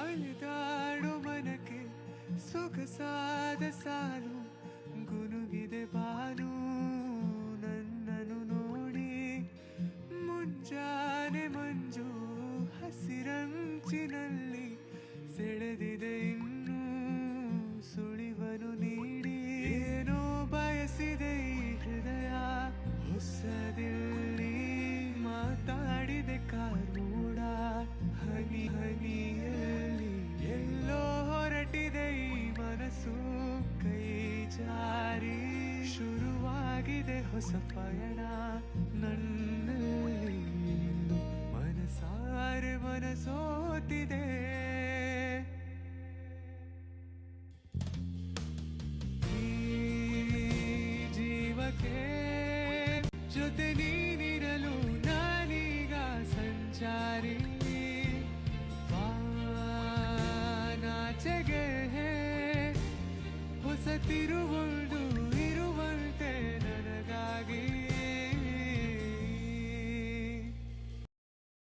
ಅಳಿದಾಡು ಮನಕ್ಕೆ ಸೊಗಸಾದ ಸಾಲು ಗುನುಗಿದೆ ಬಾನು ನನ್ನನು ನೋಡಿ ಮುಂಜಾನೆ ಮಂಜು ಹಸಿರಂಚಿನಲ್ಲಿ ಸೆಳೆದಿದೆ ಇನ್ನೂ ಸುಳಿವನು ನೀಡಿ ಏನೋ ಬಯಸಿದೆ ಈ ಹೃದಯ ಹೊಸದಿಲ್ಲಿ ಮಾತಾಡಿದೆ ಕಾರೂಡ ಹನಿ ಹನಿಯಲ್ಲಿ ಎಲ್ಲೋ ಹೊರಟಿದೆ ಈ ಮನಸ್ಸು ಕೈ ಜಾರಿ ಶುರುವಾಗಿದೆ ಹೊಸ ಪಯಣ ನನ್ನಲ್ಲಿ ಮನಸಾರೆ ಮನಸೋತಿದೆ ಜೀವಕ್ಕೆ ಜೊತೆ ನೀನಿರಲು ನಾನೀಗ ಸಂಚಾರಿ ನಾಚೆಗೆ ಹೊಸ ತಿರುವು